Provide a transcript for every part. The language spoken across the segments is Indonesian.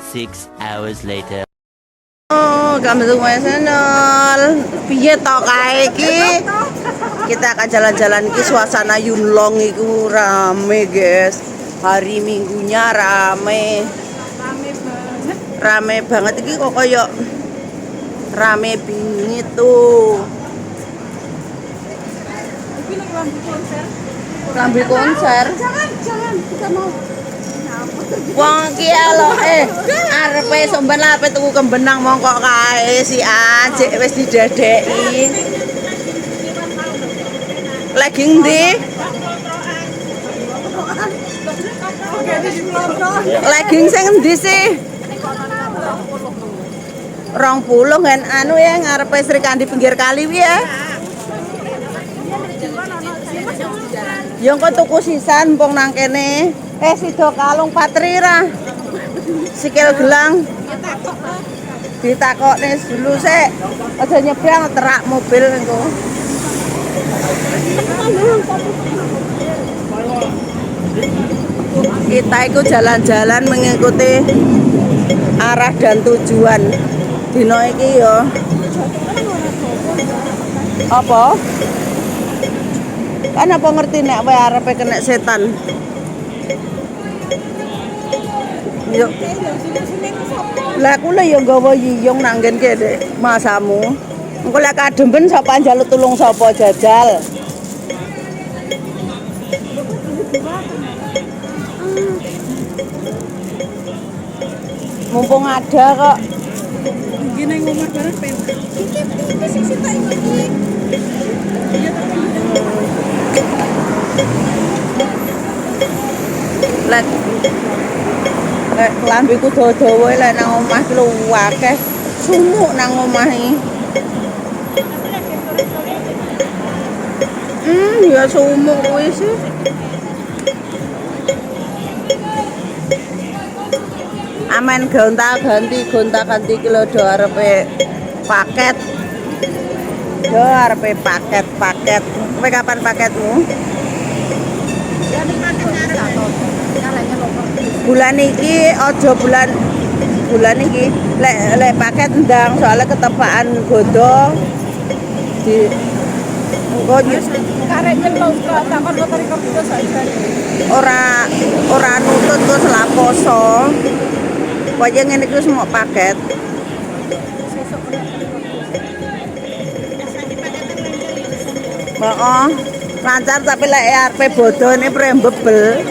6 hours later. Oh, kami tuh my channel. Piye to kae iki? Kita akan jalan-jalan ki suasana Yunlong iku rame, guys. Hari Minggunya rame. Rame banget iki kok koyo rame bingit tuh. Lambi konser. Jangan, kita mau. Wong ki lho arepe somben ape tuku kembenang mongkok kae si Ajik wis didadeki. Lagi ndi? Legging sing endi sih? 20 kan anu ya ngarepe Sri Kandi pinggir kali piye? Yo kok tuku sisan mpung nang kene. Sido kalung patrira. Sikil gelang. Ditakokne dulu sik. Aja nyebrang terak mobil engko. Kita itu jalan-jalan mengikuti arah dan tujuan. Dino iki ya. Apa? Kan apa ngerti nek wae arepe kena setan. Yuk. Lah aku lho ya nggawa yiyong nang nggen kene masamu. Engko lek kademben sapa njaluk tulung sapa jajal. Mumpung ada kok. Gini ngomong bareng pengen. Iki sing tak iki. Lek klambiku dawa-dawa lek nang omah ki lho akeh sumuk nang omah iki. Ya sumuk kuwi sih. Aman gonta-ganti ki lho do arepe paket. Do arepe paket. Kowe kapan paketmu? Bulan iki aja bulan iki lek paket ndang soalnya ketepaan godho di engko Karek nyelok takon motor iki saja. ora nutut terus laposo. Kaya ngene iki semua paket. Heeh. Lancar tapi lek arepe bodone prembebel.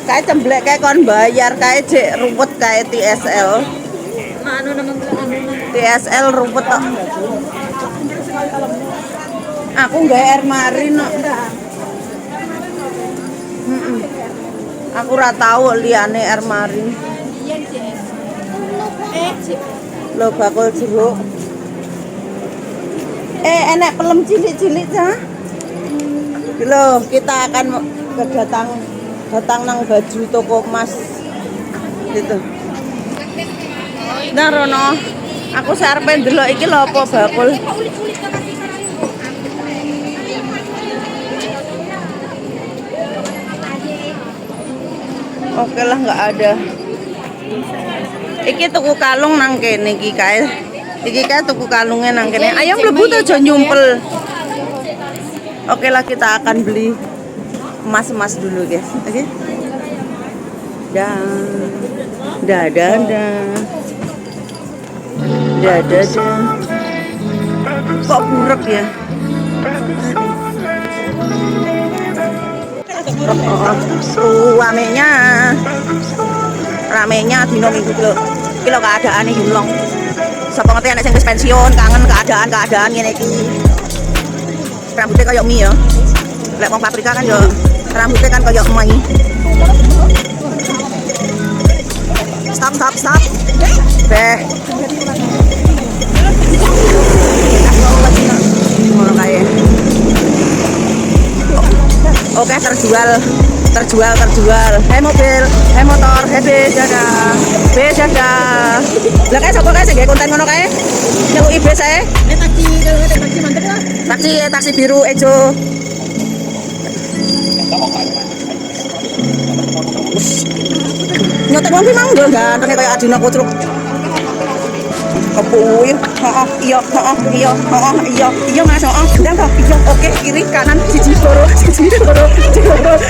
Kayak cemblek kayak kon bayar kayak cek ruwet kayak TSL. TSL ruwet tok. Aku nggak air marin kok. Aku ora tau liyane air marin. Lho bakul jeruk. Enak pelem cilik-cilik ta? Lho, kita akan datang nang baju toko emas gitu. Nah Rono, aku sarepe ndelok iki lho apa bakul. Oke lah nggak ada. Iki tuku kalung nang kene iki kae. Iki kae tuku kalungnya nang kene. Ayo mlebu to aja nyumpel. Oke lah kita akan beli emas-emas dulu guys, oke? Kok buruk ya? Ramenya dino minggu kilo keadaane Yunlong. Sapa ngerti anak sing wis pensiun kangen keadaan ngene iki. Rambutnya kayak mie ya. Lek wong paprika kan yo rambutnya kan kayak emak. Stop. Beh. Ngono kae. Oke, terjual. Hei mobil, hei motor, hei bis ada. Lah kae sapa kae sing gawe konten ngono kae? Nyeluki bis ae. Taksi mantep lah. Taksi biru ejo. Nyotek wong ki mang lho ganteng kaya Adina Kotruk. Kepuy, iya mas, udah toh, iya, oke, kiri, kanan, siji, loro,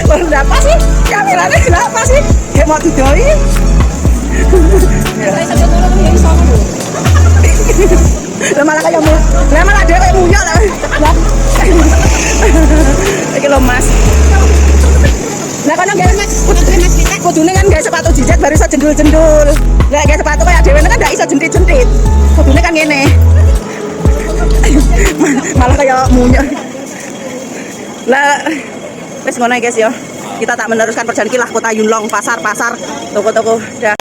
kenapa sih, kameranya kenapa sih, kayak mau didoi, lah malah kayak mu, lah malah dia kayak munyok lah, ini lo mas, lah kan nggak mas, kudune kan nggak sepatu jijat baru iso jendul-jendul, nggak kayak sepatu kayak dewe kan nggak iso jentit-jentit, kudune kan gini, malah kayak munyok, lah, wes ngono guys yo, kita tak meneruskan perjalanan lah kota Yunlong, pasar, toko-toko, dah.